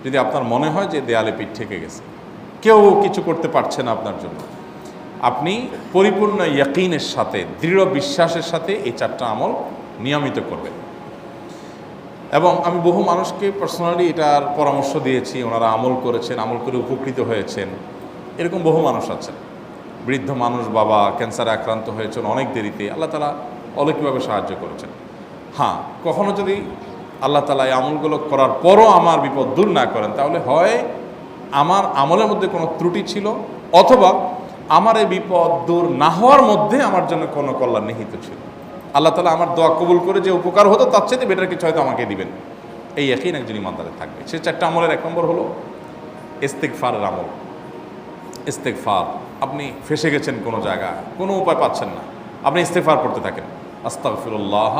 যদি আপনার মনে হয় যে দেয়ালে পিঠ ঠেকে গেছে, কেউ কিছু করতে পারছে না আপনার জন্য, আপনি পরিপূর্ণ ইয়াকিনের সাথে, দৃঢ় বিশ্বাসের সাথে এই 4টা আমল নিয়মিত করবেন। এবং আমি বহু মানুষকে পার্সোনালি এটার পরামর্শ দিয়েছি, ওনারা আমল করেছেন, আমল করে উপকৃত হয়েছেন। এরকম বহু মানুষ আছেন, বৃদ্ধ মানুষ, বাবা ক্যান্সারে আক্রান্ত হয়েছেন অনেক দেরিতে, আল্লাহ তাআলা অলৌকিকভাবে সাহায্য করেছেন। হ্যাঁ, কখনো যদি আল্লাহ তাআলা এই আমলগুলো করার পরও আমার বিপদ দূর না করেন, তাহলে হয় আমার আমলের মধ্যে কোনো ত্রুটি ছিল, অথবা আমার এই বিপদ দূর না হওয়ার মধ্যে আমার জন্য কোনো কল্যাণ নিহিত ছিল। আল্লাহ তাআলা আমার দোয়া কবুল করে যে উপকার হতো তার চাইতে বেটার কিছু হয়তো আমাকে দিবেন, এই ইয়াকিন একজন ইমানদারের থাকবে। সে 4টা আমলের 1 নম্বর হলো ইস্তেগফারের আমল। ইস্তেগফার, আপনি ফেসে গেছেন কোনো জায়গায়, কোনো উপায় পাচ্ছেন না, আপনি ইস্তেগফার করতে থাকেন। আস্তাগফিরুল্লাহ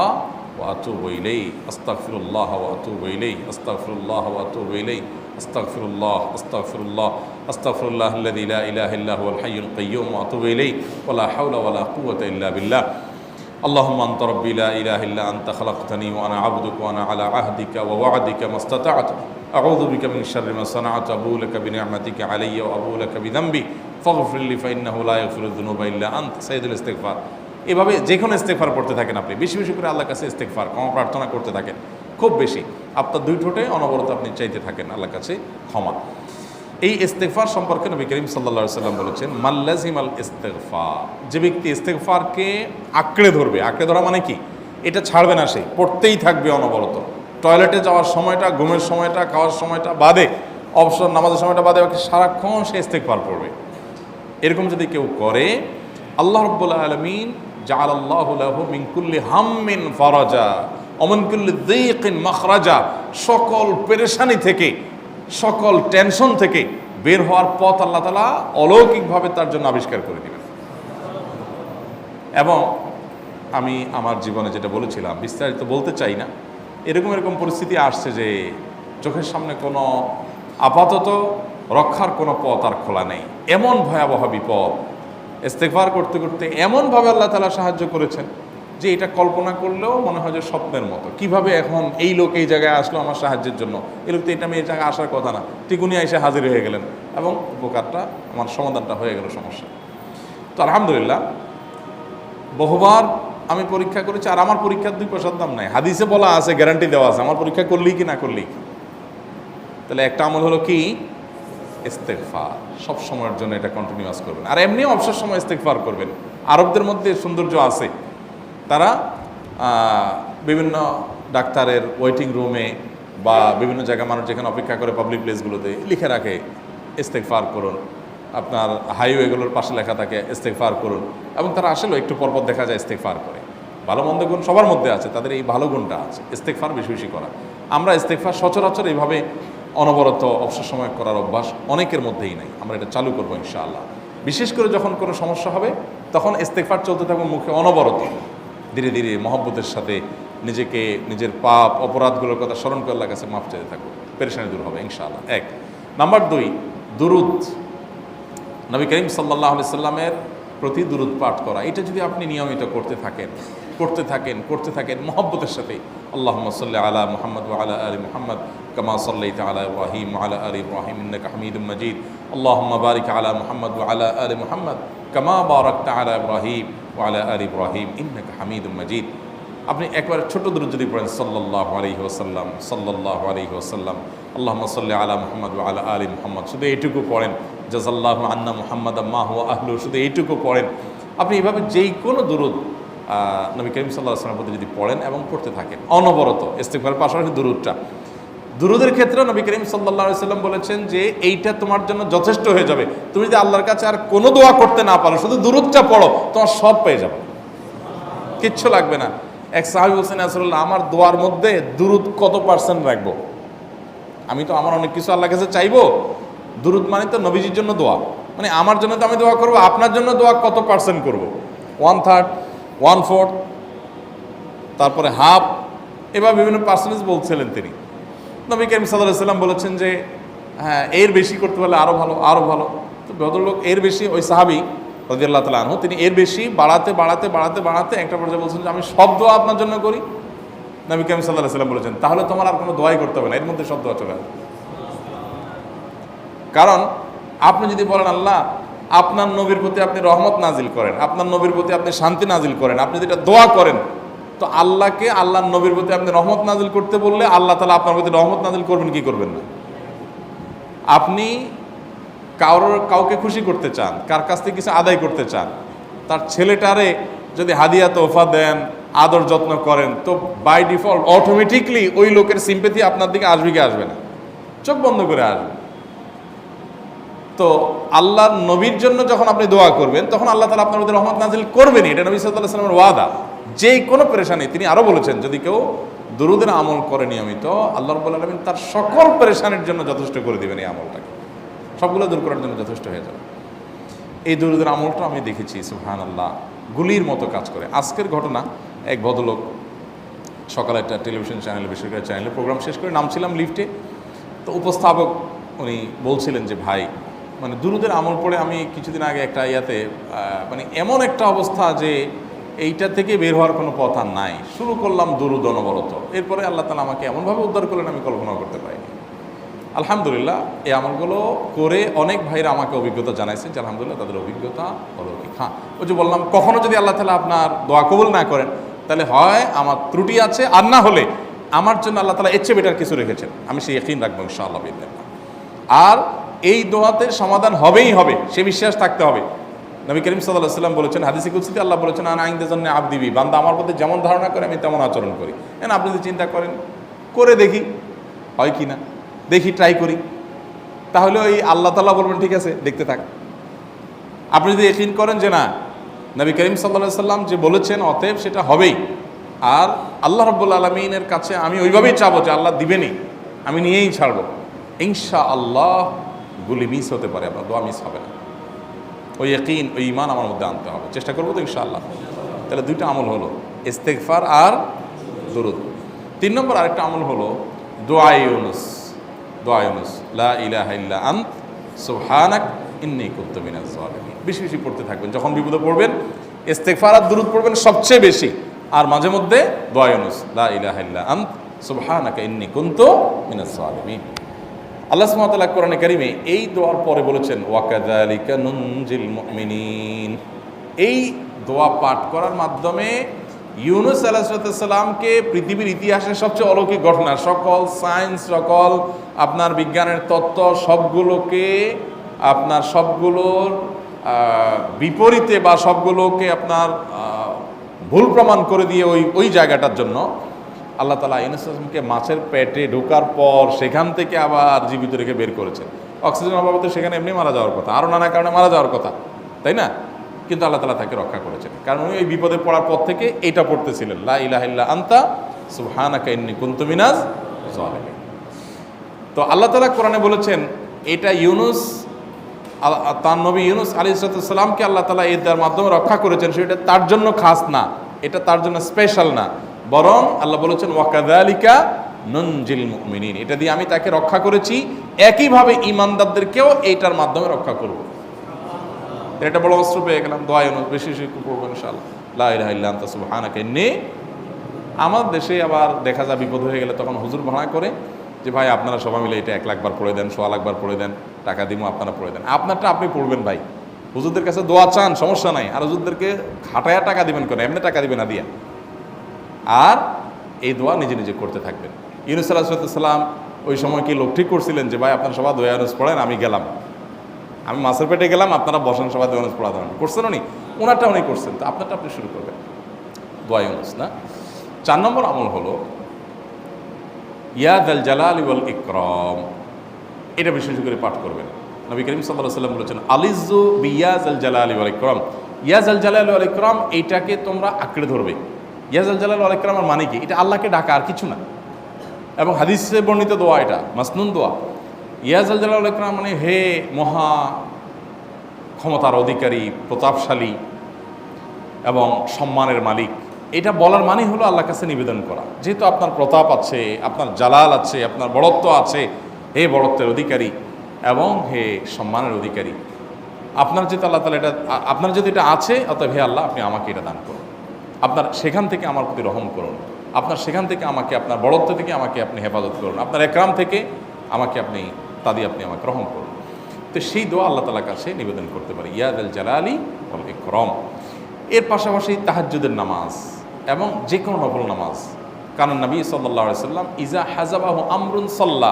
ওয়া আতুবু ইলাইহি, আস্তাগফিরুল্লাহ ওয়া আতুবু ইলাইহি, আস্তাগফিরুল্লাহ ওয়া আতুবু ইলাইহি, আস্তাগফিরুল্লাহ, আস্তাগফিরুল্লাহ, আস্তাগফিরুল্লাহাল্লাযী লা ইলাহা ইল্লা হুয়াল হাইয়ুল কাইয়্যুম ওয়া আতুবু ইলাইহি ওয়া লা হাওলা ওয়া লা কুওয়াতা ইল্লা বিল্লাহ। اللهم أنت ربي لا إله إلا أنت خلقتني وأنا عبدك وأنا على عهدك ووعدك ما استطعت أعوذ بك من شر ما صنعت أبوء لك بنعمتك علي وأبوء لك بذنبي فاغفر لي فإنه لا يغفر الذنوب إلا أنت সাইয়্যিদুল ইস্তিগফার। এভাবে যে কোনো ইস্তিগফার করতে থাকেন, আপনি বেশি বেশি করে আল্লাহর কাছে ইস্তিগফার, ক্ষমা প্রার্থনা করতে থাকেন, খুব বেশি। আপনার 2 ঠোঁটে অনবরত আপনি চাইতে থাকেন আল্লাহর কাছে ক্ষমা। এই ইস্তেগফার সম্পর্কে নবী করিম সাল্লাল্লাহু আলাইহি ওয়াসাল্লাম বলেছেন, মাল্লাজিমাল ইস্তেগফার, যে ব্যক্তি ইস্তেগফারকে আঁকড়ে ধরবে, আঁকড়ে ধরা মানে কি, এটা ছাড়বে না, সে পড়তেই থাকবে অনবরত। টয়লেটে যাওয়ার সময়টা, ঘুমের সময়টা, খাওয়ার সময়টা বাদে, অবসর নামাজের সময়টা বাদে সারাক্ষণ সে ইস্তেগফার পড়বে। এরকম যদি কেউ করে, আল্লাহ রাব্বুল আলামিন জাআলাল্লাহু লাহু মিন কুল্লি হাম্মিন ফারাজা ওয়া মিন কুল্লি যায়কিন মাখরাজা, সকল পেরেশানি থেকে, সকল টেনশন থেকে বের হওয়ার পথ আল্লাহ তাআলা অলৌকিকভাবে তার জন্য আবিষ্কার করে দিবেন। এবং আমি আমার জীবনে যেটা বলেছিলাম, বিস্তারিত বলতে চাই না, এরকম পরিস্থিতি আসছে যে চোখের সামনে কোনো আপাতত রক্ষার কোনো পথ আর খোলা নেই, এমন ভয়াবহ বিপদ। ইস্তেগফার করতে করতে এমনভাবে আল্লাহ তাআলা সাহায্য করেছেন যে এটা কল্পনা করলেও মনে হয় যে স্বপ্নের মতো। কিভাবে এখন এই লোক এই জায়গায় আসলো আমার সাহায্যের জন্য, এই লোক তো এটা আমি এই জায়গায় আসার কথা না, টিকুনি এসে হাজির হয়ে গেলেন এবং উপকারটা, আমার সমাধানটা হয়ে গেল সমস্যা। তো আলহামদুলিল্লাহ, বহুবার আমি পরীক্ষা করেছি, আর আমার পরীক্ষার 2 পয়সার দাম নাই। হাদিসে বলা আছে, গ্যারান্টি দেওয়া আছে, আমার পরীক্ষা করলেই কি না করলেই কি। তাহলে একটা আমল হলো কি, ইস্তেগফার। সব সময়ের জন্য এটা কন্টিনিউয়াস করবেন, আর এমনিও অবসর সময় ইস্তেগফার করবেন। আরবদের মধ্যে সৌন্দর্য আছে, তারা বিভিন্ন ডাক্তারের ওয়েটিং রুমে বা বিভিন্ন জায়গায় মানুষ যেখানে অপেক্ষা করে পাবলিক প্লেসগুলোতে লিখে রাখে ইস্তেগফার করুন, আপনার হাইওয়েগুলোর পাশে লেখা থাকে ইস্তেগফার করুন, এবং তারা আসলেও একটু পরপর দেখা যায় ইস্তেগফার করে। ভালো মন্দ গুণ সবার মধ্যে আছে, তাদের এই ভালো গুণটা আছে, ইস্তেগফার বেশি বেশি করা। আমরা ইস্তেগফার সচরাচর এইভাবে অনবরত অবসর সময় করার অভ্যাস অনেকের মধ্যেই নাই। আমরা এটা চালু করবো ইনশাআল্লাহ। বিশেষ করে যখন কোনো সমস্যা হবে তখন ইস্তেগফার চলতে থাকবে মুখে অনবরত, ধীরে ধীরে মহব্বতের সাথে নিজেকে, নিজের পাপ অপরাধগুলোর কথা স্মরণ করে আল্লাহর কাছে মাফ চাইতে থাকবো, পেরেশানি দূর হবে ইনশাআল্লাহ। 1 নাম্বার 2, দুরুদ। নবী করিম সাল্লাল্লাহু আলাইহি সাল্লামের প্রতি দুরুদ পাঠ করা, এটা যদি আপনি নিয়মিত করতে থাকেন মহব্বতের সাথে, আল্লাহুম্মা সাল্লি আলা মুহাম্মদ ওয়া আলা আলি মুহাম্মদ কামা সাল্লাইতা আলা ইব্রাহিম ওয়া আলা আলি ইব্রাহিম ইন্নাকা হামিদুম মাজিদ, আল্লাহুম্মা বারিক আলা মুহাম্মদ ওয়া আলা আলি মুহাম্মদ কামা বারাকতা আলা ইব্রাহিম ওয়া আলা আলি ইব্রাহিম ইন্নাকা হামিদুম মাজিদ। আপনি একবার ছোট দুরূদ যদি পড়েন, সাল্লাল্লাহু আলাইহি ওয়াসাল্লাম, সাল্লাল্লাহু আলাইহি ওয়াসাল্লাম, আল্লাহুম্মা সাল্লি আলা মুহাম্মদ ওয়া আলা আলি মুহাম্মদ, শুধু এইটুকু পড়েন। জাযাল্লাহু আন্না মুহাম্মাদাম মা হুয়া আহলু, শুধু এইটুকু পড়েন। আপনি এভাবে যেই কোনো দুরূদ নবী করিম সাল্লাল্লাহু আলাইহি ওয়াসাল্লামের প্রতি যদি পড়েন এবং পড়তে থাকেন অনবরত, ইস্তেগফারের পাশাপাশি দুরূদের ক্ষেত্রে নবী করিম সাল্লাল্লাহু আলাইহি ওয়াসাল্লাম বলেছেন যে এইটা তোমার জন্য যথেষ্ট হয়ে যাবে। তুমি যদি আল্লাহর কাছে আর কোনো দোয়া করতে না পারো, শুধু দুরূদটা পড়ো, তোমার সব পেয়ে যাবে, কিচ্ছু লাগবে না। এক সাহাবী বলছেন, রাসূলুল্লাহ, আমার দোয়ার মধ্যে দুরূদ কত পার্সেন্ট রাখবো? আমি তো আমার অনেক কিছু আল্লাহর কাছে চাইবো, দুরূদ মানে তো নবীজির জন্য দোয়া, মানে আমার জন্য তো আমি দোয়া করবো, আপনার জন্য দোয়া কত পার্সেন্ট করবো? 1/3, 1/4, তারপরে হাফ, এবার বিভিন্ন পার্সেন্টেজ বলছিলেন তিনি। নবী করিম সাল্লাল্লাহু আলাইহি ওয়াসাল্লাম বলেছেন যে হ্যাঁ, এর বেশি করতে পারলে আরও ভালো, আরও ভালো। তো ভদ্রলোক এর বেশি, ওই সাহাবী রাদিয়াল্লাহু তাআলা আনহু, তিনি এর বেশি বাড়াতে একটা পর্যায়ে বলছেন যে আমি সব দোয়া আপনার জন্য করি। নবী করিম সাল্লাল্লাহু আলাইহি ওয়াসাল্লাম বলেছেন, তাহলে তোমার আর কোনো দোয়াই করতে হবে না, এর মধ্যে সব দোয়া চলে আসবে। কারণ আপনি যদি বলেন আল্লাহ আপনার নবীর প্রতি আপনি রহমত নাজিল করেন, আপনার নবীর প্রতি আপনি শান্তি নাজিল করেন, আপনি যেটা দোয়া করেন, তো আল্লাহকে আল্লাহর নবীর প্রতি আপনি রহমত নাজিল করতে বললে আল্লাহ তাআলা আপনার প্রতি রহমত নাজিল করবেন কি করবেন না? আপনি কাউকে খুশি করতে চান, কার কাছ থেকে কিছু আদায় করতে চান, তার ছেলেটারে যদি হাদিয়া তোহফা দেন, আদর যত্ন করেন, তো বাই ডিফল্ট অটোমেটিকলি ওই লোকের সিম্পেথি আপনার দিকে আসবে কি আসবে না? চোখ বন্ধ করে আসবে। তো আল্লাহর নবীর জন্য যখন আপনি দোয়া করবেন তখন আল্লাহ তাআলা আপনার মধ্যে রহমত নাজিল করবেনই, এটা নবী সাল্লাল্লাহু আলাইহি ওয়াসাল্লামের ওয়াদা। যে কোনো পেরেশানি, তিনি আরো বলেছেন যদি কেউ দুরূদের আমল করে নিয়মিত, আল্লাহ রাব্বুল আলামিন তার সকল পেরেশানির জন্য যথেষ্ট করে দিবেন। এই আমলটাকে সবগুলো দূর করার জন্য যথেষ্ট হয়ে যাবে। এই দুরূদের আমলটা আমি দেখেছি সুবহানাল্লাহ গুলির মতো কাজ করে। আজকের ঘটনা, এক ভদ্রলোক সকালে একটা টেলিভিশন চ্যানেলে, বেসরকারি চ্যানেলে প্রোগ্রাম শেষ করে নামছিলাম লিফটে, তো উপস্থাপক উনি বলছিলেন যে ভাই মানে দুরূদের আমল পড়ে আমি কিছুদিন আগে একটা ইয়াতে মানে এমন একটা অবস্থা যে এইটা থেকে বের হওয়ার কোনো পথ আর নাই, শুরু করলাম দুরূদ অনবরত, এরপরে আল্লাহ তাআলা আমাকে এমনভাবে উদ্ধার করলেন আমি কল্পনাও করতে পারিনি। আলহামদুলিল্লাহ এই আমলগুলো করে অনেক ভাইরা আমাকে অভিজ্ঞতা জানাইছেন যে আলহামদুলিল্লাহ তাদের অভিজ্ঞতা অলৌকিক। হ্যাঁ, ওই যে বললাম কখনো যদি আল্লাহ তাআলা আপনার দোয়া কবুল না করেন তাহলে হয় আমার ত্রুটি আছে, আর না হলে আমার জন্য আল্লাহ তাআলা এর চেয়ে বেটার কিছু রেখেছেন, আমি সেই ইয়াকিন রাখবো ইনশাআল্লাহ বিইذنিল্লাহ। আর এই দোয়াতে সমাধান হবেই হবে সে বিশ্বাস থাকতে হবে। নবী করিম সাল্লাল্লাহু আলাইহি ওয়াসাল্লাম বলেছেন, হাদিসে কুদসিতে আল্লাহ বলেছেন আনা ইনদা যান্নি আবদি বি, বান্দা আমার প্রতি যেমন ধারণা করে আমি তেমন আচরণ করি। আপনি যদি চিন্তা করেন করে দেখি হয় কি না, দেখি ট্রাই করি, তাহলে ওই আল্লাহ তাআলা বলবেন ঠিক আছে দেখতে থাক। আপনি যদি ইয়াকিন করেন যে না নবী করিম সাল্লাল্লাহু আলাইহি ওয়াসাল্লাম যে বলেছেন অতএব সেটা হবেই, আর আল্লাহ রাব্বুল আলামিনের কাছে আমি ওইভাবেই চাবো যে আল্লাহ দিবেনই, আমি নিয়েই ছাড়বো, ইনশাআল্লাহ গুলি মিস হতে পারে, আপনার দোয়া মিস হবে না। ওই ইয়াকিন, ওই ঈমান আমার মধ্যে আনতে হবে, চেষ্টা করবো তো ইনশাআল্লাহ। তাহলে দুইটা আমল হলো, ইস্তেগফার আর দুরূদ। 3 নম্বর আরেকটা আমল হলো দোয়া ইউনুস। দোয়া ইউনুস, লা ইলাহা ইল্লা আন্ত সুবহানাক ইন্নী কুনতু মিনাজ জালিমিন। বেশি বেশি পড়তে থাকবেন, যখন বিপদে পড়বেন ইস্তেগফার আর দুরূদ পড়বেন সবচেয়ে বেশি, আর মাঝে মধ্যে দোয়া ইউনুস, লা ইলাহা ইল্লা আন্ত সুবহানাকা ইন্নী কুনতু মিনাজ জালিমিন। আল্লাহ সুবহানাহু ওয়া তাআলা কোরআনে কারিমে এই দোয়ার পরে বলেছেন ওয়াকাযালিকা নুনজিল মুমিনিন। এই দোয়া পাঠ করার মাধ্যমে ইউনুস আলাইহিস সালামকে পৃথিবীর ইতিহাসের সবচেয়ে অলৌকিক ঘটনা, সকল সায়েন্স, সকল আপনার বিজ্ঞানের তত্ত্ব সবগুলোকে আপনার সবগুলোর বিপরীতে বা সবগুলোকে আপনার ভুল প্রমাণ করে দিয়ে ওই জায়গাটার জন্য আল্লাহ তাআলা ইউনুস আলাইহিসকে মাছের পেটে ঢোকার পর সেখান থেকে আবার জীবিত রেখে বের করেছেন। অক্সিজেন অভাবে তো সেখানে এমনি মারা যাওয়ার কথা, আরও নানা কারণে মারা যাওয়ার কথা, তাই না? কিন্তু আল্লাহ তাআলা তাকে রক্ষা করেছেন, কারণ উনি ওই বিপদে পড়ার পর থেকে এইটা পড়তেছিলেন, লা ইলাহা ইল্লা আনতা সুবহানাকা ইন্নী কুনতু মিনাজ জালিমিন। তো আল্লাহ তাআলা কোরআনে বলেছেন এটা ইউনুস, তার নবী ইউনুস আলাইহিস সালামকে আল্লাহ তাআলা এর মাধ্যমে রক্ষা করেছেন, সেটা তার জন্য খাস না, এটা তার জন্য স্পেশাল না, বরং আল্লাহ বলেছেন ওয়াকাযালিকা নুনজিল মুমিনিন, এটা দিয়ে আমি তাকে রক্ষা করেছি, একইভাবে ঈমানদারদেরকেও এইটার মাধ্যমে রক্ষা করব। এটা বড় অস্ত্র পেয়ে গেলাম। দোয়া ইউনুস বেশি বেশি করবো ইনশাআল্লাহ, লা ইলাহা ইল্লা আনতা সুবহানাকা ইন্নী। আমার দেশে আবার দেখা যায় বিপদ হয়ে গেলে তখন হুজুর ভাড়া করে যে ভাই আপনারা সবাই মিলে এটা 1 লাখ বার পড়ে দেন, 1.25 লাখ বার পড়ে দেন, টাকা দিব আপনারা পড়ে দেন। আপনারটা আপনি পড়বেন ভাই, হুজুরদের কাছে দোয়া চান সমস্যা নাই, আর হুজুরদেরকে খাটায়া টাকা দিবেন কেন, এমনি টাকা দিবেন না দিয়া। আর এই দোয়া নিজে নিজে করতে থাকবেন। ইউনুস আলাইহিস সালাম ওই সময় কি লোক ঠিক করছিলেন যে ভাই আপনারা সবাই দোয়া ইউনুস পড়েন, আমি গেলাম, আমি মাছের পেটে গেলাম, আপনারা বসেন সবাই দোয়া ইউনুস পড়া দেবেন, করছেন উনি? ওনারটা উনি করছেন, তো আপনারটা আপনি শুরু করবেন দোয়া ইউনুস না। 4 নম্বর আমল হলো ইয়া যাল জালালি ওয়াল ইকরাম, এটা বিশেষ করে পাঠ করবেন। নবী করিম সাল্লাল্লাহু আলাইহি ওয়াসাল্লাম বলেছেন আলিজু বিয়া যাল জালালি ওয়াল ইকরাম, ইয়া যাল জালালি ওয়াল ইকরাম এইটাকে তোমরা আঁকড়ে ধরবে। ইয়া যাল জালালি ওয়াল ইকরামের মানে কি? এটা আল্লাহকে ডাকা, আর কিছু না। এবং হাদিসে বর্ণিত দোয়া, এটা মাসনুন দোয়া। ইয়া যাল জালালি ওয়াল ইকরাম মানে হে মহা ক্ষমতার অধিকারী, প্রতাপশালী এবং সম্মানের মালিক, এটা বলার মানে হলো আল্লাহর কাছে নিবেদন করা, যেহেতু আপনার প্রতাপ আছে, আপনার জালাল আছে, আপনার বড়ত্ব আছে, হে বড়ত্বের অধিকারী এবং হে সম্মানের অধিকারী, আপনার যেহেতু আল্লাহ তাআলা এটা, আপনার যদি এটা আছে, অতএব হে আল্লাহ আপনি আমাকে এটা দান করুন, আপনার সেখান থেকে আমার প্রতি রহম করুন, আপনার সেখান থেকে আমাকে, আপনার বড়ত্ব থেকে আমাকে আপনি হেফাজত করুন, আপনার একরাম থেকে আমাকে আপনি, তা দিয়ে আপনি আমাকে রহম করুন। তো সেই দোয়া আল্লাহ তাআলার কাছে নিবেদন করতে পারি, ইয়া যাল জালালি ওয়াল ইকরাম। এর পাশাপাশি তাহাজ্জুদের নামাজ এবং যে কোনো নফল নামাজ, কারণ নবী সাল্লাল্লাহু আলাইহি সাল্লাম ইজা হাজাবাহু আমরুন সাল্লা,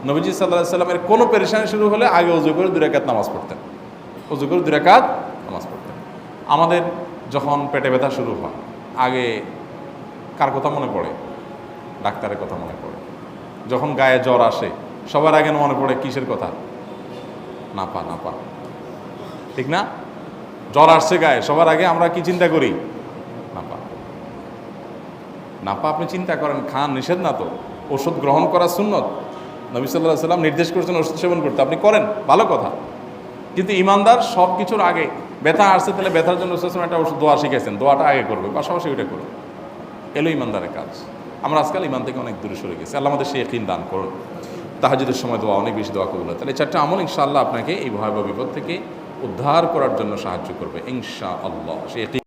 নবীজি সাল্লাল্লাহু আলাইহি সাল্লামের কোনো পেরেশানি শুরু হলে আগে ওযু করে 2 রাকাত নামাজ পড়তেন, ওযু করে 2 রাকাত নামাজ পড়তেন। আমাদের যখন পেটে ব্যথা শুরু হয় আগে কার কথা মনে পড়ে? ডাক্তারের কথা মনে পড়ে। যখন গায়ে জ্বর আসে সবার আগে মনে পড়ে কিসের কথা? নাপা, নাপা, ঠিক না? জ্বর আসছে গায়ে, সবার আগে আমরা কি চিন্তা করি? নাপা। নাপা আপনি চিন্তা করেন, খান, নিষেধ না তো, ওষুধ গ্রহণ করা সুন্নত। নবী সাল্লাল্লাহু আলাইহি সাল্লাম নির্দেশ করেছেন ওষুধ সেবন করতে, আপনি করেন, ভালো কথা। কিন্তু ইমানদার সব কিছুর আগে ব্যথা আসছে, তাহলে ব্যথার জন্য একটা ওষুধ দোয়া শিখেছেন, দোয়াটা আগে করবে, পাশাপাশি ওইটা করবে। এলো ইমানদারের কাজ। আমরা আজকাল ইমান থেকে অনেক দূরে সরে গেছি। আল্লাহ আমাদের সেই ইয়াকিন দান করুন। তাহাজ্জুদের সময় দোয়া, অনেক বেশি দোয়া কবুল হয়। তাহলে 4টা আমল ইনশাআল্লাহ আপনাকে এই ভয়াবহ বিপদ থেকে উদ্ধার করার জন্য সাহায্য করবে ইনশাআল্লাহ। সেই